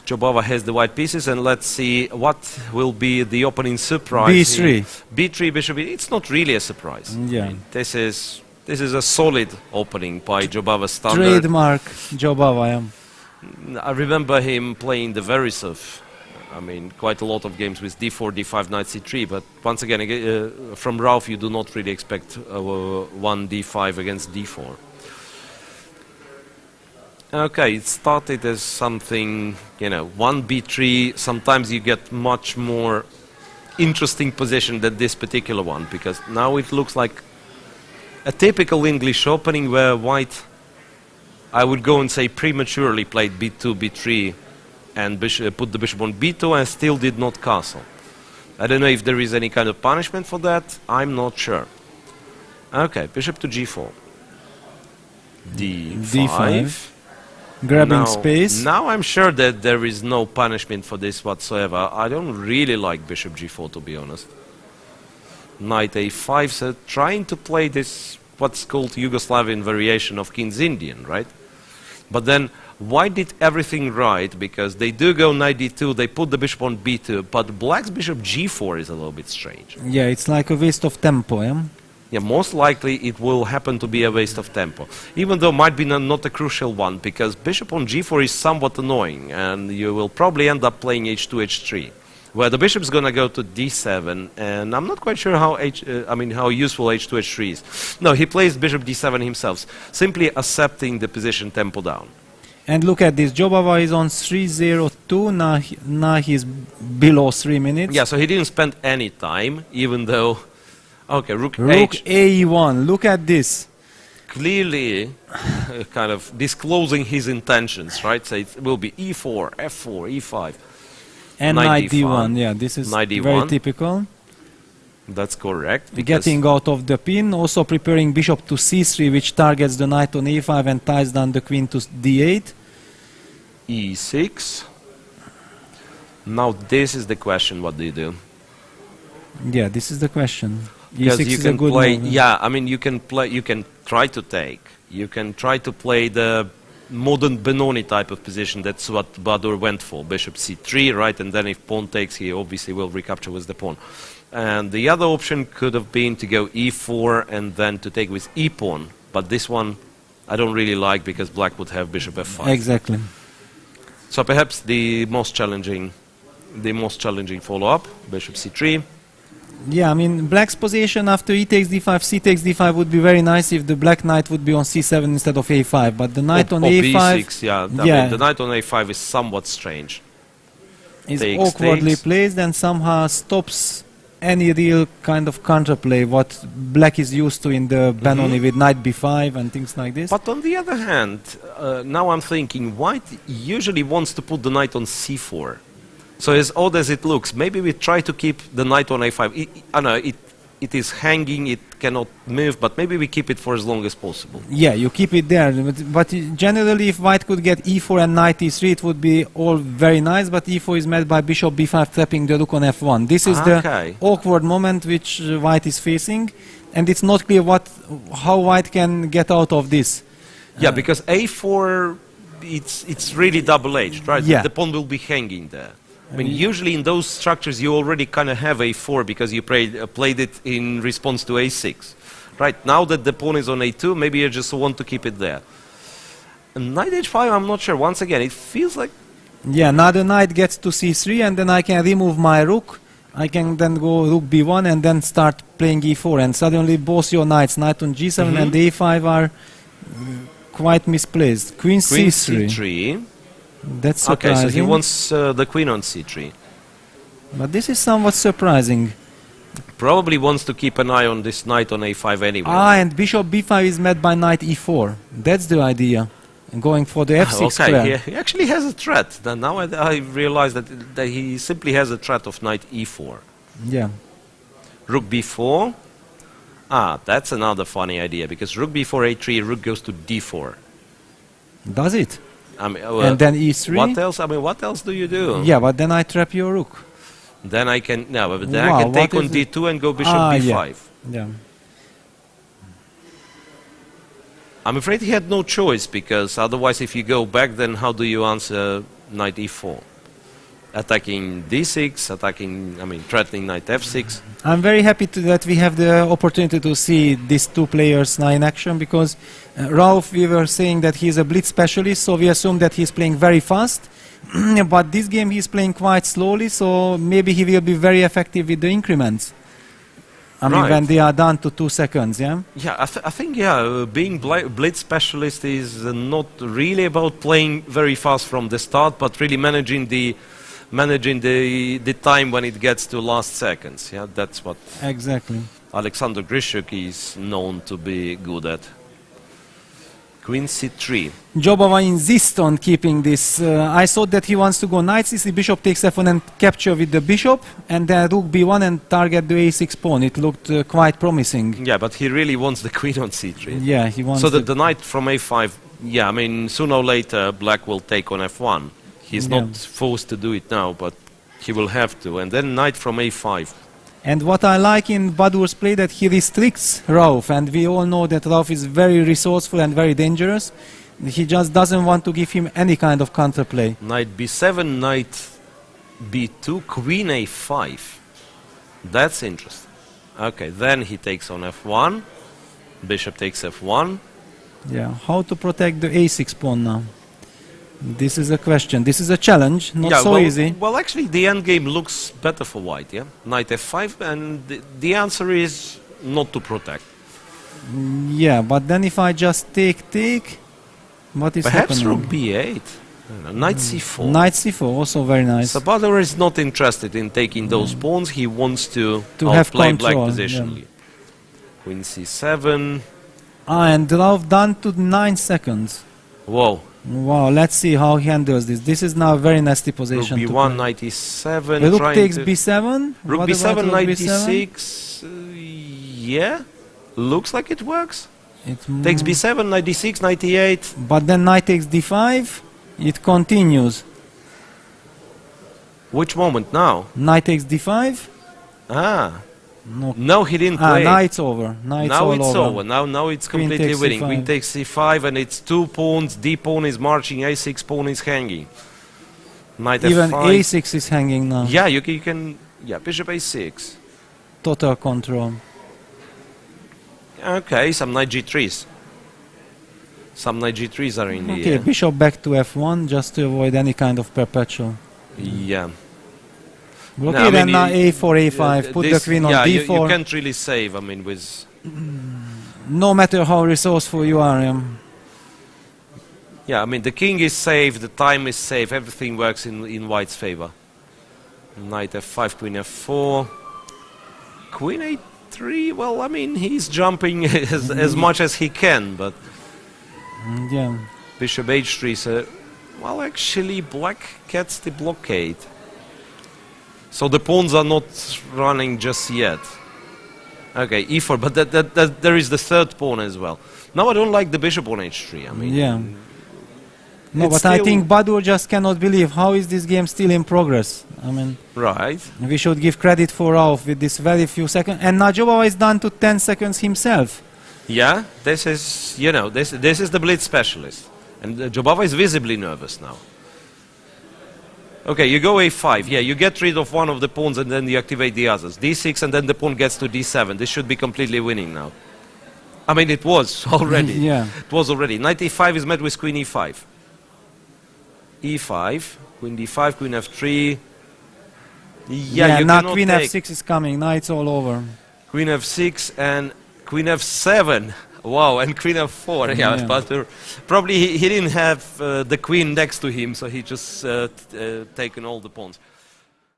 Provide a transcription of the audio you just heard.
Jobava has the white pieces, and let's see what will be the opening surprise. B3. B3, bishop. It's not really a surprise. Yeah. I mean, this is a solid opening by Jobava standard. Trademark Jobava. Yeah. I remember him playing the Verisov. I mean, quite a lot of games with d4, d5, knight c3. But once again, from Rauf, you do not really expect 1 d5 against d4. Okay, it started as something, 1 b3. Sometimes you get much more interesting position than this particular one, because now it looks like a typical English opening where white, I would go and say, prematurely played b2, b3, and put the bishop on b2 and still did not castle. I don't know if there is any kind of punishment for that. I'm not sure. Okay, bishop to g4. d5. Grabbing space. Now I'm sure that there is no punishment for this whatsoever. I don't really like bishop g4, to be honest. Knight a5, so trying to play this, what's called Yugoslavian variation of King's Indian, right? But then white did everything right, because they do go knight d2, they put the bishop on b2, but black's bishop g4 is a little bit strange. Yeah, it's like a waste of tempo, yeah? Yeah, most likely it will happen to be a waste of tempo. Even though might be not a crucial one, because bishop on g4 is somewhat annoying, and you will probably end up playing h2, h3, where the bishop's going to go to d7, and I'm not quite sure how how useful h2, h3 is. No, he plays bishop d7 himself, simply accepting the position tempo down. And look at this, Jobava is on 3:02, now he's below 3 minutes. Yeah, so he didn't spend any time, even though... Okay, rook a1, look at this. Clearly kind of disclosing his intentions, right? So it will be e4, f4, e5. And knight d1, yeah, this is very typical. That's correct. Getting out of the pin, also preparing bishop to c3, which targets the knight on a5 and ties down the queen to d8. e6. Now this is the question, what do you do? Yeah, this is the question. Because e6 you is can a good play, moment. yeah, I mean, you can try to take. You can try to play the modern Benoni type of position. That's what Baadur went for, bishop c3, right? And then if pawn takes, he obviously will recapture with the pawn. And the other option could have been to go e4 and then to take with e-pawn. But this one I don't really like, because black would have bishop f5. Exactly. So perhaps the most challenging follow-up, bishop c3. Yeah, I mean, black's position after e takes d5, c takes d5 would be very nice if the black knight would be on c7 instead of a5. But the knight on a5... b6, yeah. I mean, the knight on a5 is somewhat strange. Is awkwardly placed and somehow stops any real kind of counterplay what black is used to in the Benoni with knight b5 and things like this. But on the other hand, now I'm thinking, white usually wants to put the knight on c4. So as odd as it looks, maybe we try to keep the knight on a5. I know it is hanging, it cannot move, but maybe we keep it for as long as possible. Yeah, you keep it there. But generally, if white could get e4 and knight e3, it would be all very nice. But e4 is met by bishop b5, trapping the rook on f1. This is the awkward moment which white is facing, and it's not clear how white can get out of this. Yeah, because a4, it's really double-edged, right? Yeah. The pawn will be hanging there. I mean, usually in those structures you already kind of have a4 because you played it in response to a6. Right, now that the pawn is on a2, maybe you just want to keep it there. And knight h5, I'm not sure. Once again, it feels like... Yeah, now the knight gets to c3 and then I can remove my rook. I can then go rook b1 and then start playing e4. And suddenly both your knights, knight on g7 and a5 are quite misplaced. Queen c3. That's surprising. Okay, so he wants the queen on c3. But this is somewhat surprising. Probably wants to keep an eye on this knight on a5 anyway. And bishop b5 is met by knight e4. That's the idea. And going for the f6 square. He actually has a threat. Then now I realize that he simply has a threat of knight e4. Yeah. Rook b4. That's another funny idea, because rook b4, a3, rook goes to d4. Does it? I mean, and then e3. What else? I mean, what else do you do? Yeah, but then I trap your rook. Then I can but then I can take on d2 and go bishop b5. Yeah. I'm afraid he had no choice, because otherwise, if you go back, then how do you answer knight e4? attacking d6, threatening knight f6. I'm very happy that we have the opportunity to see these two players now in action, because Rauf, we were saying that he's a blitz specialist, so we assume that he's playing very fast. But this game he's playing quite slowly, so maybe he will be very effective with the increments. I mean, when they are down to 2 seconds, yeah? Yeah, I think, being blitz specialist is not really about playing very fast from the start, but really managing the time when it gets to last seconds. Yeah, that's what exactly Alexander Grishuk is known to be good at. Queen c3. Jobava insists on keeping this. I thought that he wants to go knight c3, bishop takes f1 and capture with the bishop, and then rook b1 and target the a6 pawn. It looked quite promising. Yeah, but he really wants the queen on c3. Yeah, he wants. So the knight from a5. Yeah, I mean, sooner or later black will take on f1. He's not forced to do it now, but he will have to. And then knight from a5. And what I like in Baadur's play, that he restricts Rauf, and we all know that Rauf is very resourceful and very dangerous. He just doesn't want to give him any kind of counterplay. Knight b7, knight b2, queen a5. That's interesting. Okay, then he takes on f1. Bishop takes f1. Yeah, how to protect the a6 pawn now? This is a question. This is a challenge, not so easy. Well, actually, the endgame looks better for white, yeah? Knight f5, and the answer is not to protect. Yeah, but then if I just take, what is perhaps happening? rook b8. Knight c4. Knight c4, also very nice. So Baadur is not interested in taking those pawns. He wants to have play control, black positionally. Queen c7. And Rauf down to 9 seconds. Whoa. Wow, let's see how he handles this. This is now a very nasty position. Rook b1, knight e7. Rook takes b7. Rook b7, knight d6. Yeah, looks like it works. Takes b7, knight d6, knight e8. But then knight takes d5. It continues. Which moment now? Knight takes d5. Ah. No, he didn't play. Now it's over. Now it's over. Now it's completely winning. Queen takes c5, and it's 2 pawns. D pawn is marching, a6 pawn is hanging. Knight even f5. a6 is hanging now. Yeah, you can. Yeah, bishop a6. Total control. Okay, some knight g3s. Some knight g3s are in the Okay, bishop back to f1 just to avoid any kind of perpetual. Yeah. Okay, then now a4, a5, put the queen on d4. You can't really save, I mean, with... No matter how resourceful you are. Yeah, I mean, the king is safe, the time is safe, everything works in white's favor. Knight f5, queen f4. Queen a3, well, I mean, he's jumping as much as he can, but... Yeah. Bishop h3, so... Well, actually, black gets the blockade. So the pawns are not running just yet. Okay, e4, but there is the third pawn as well. Now I don't like the bishop on h3. I mean, yeah. No, but I think Baadur just cannot believe how is this game still in progress. I mean, right. We should give credit for Rauf with this very few seconds. And now Jobava is down to 10 seconds himself. Yeah, this is, you know, this is the blitz specialist. And Jobava is visibly nervous now. Okay, you go a5. Yeah, you get rid of one of the pawns and then you activate the others. d6 and then the pawn gets to d7. This should be completely winning now. I mean, it was already. Yeah. It was already. Knight e5 is met with queen e5. e5, queen d5, queen f3. Yeah, you now cannot queen take. f6 is coming. Now it's all over. Queen f6 and queen f7. Wow, and queen f4. Yeah, but probably he didn't have the queen next to him, so he just taken all the pawns.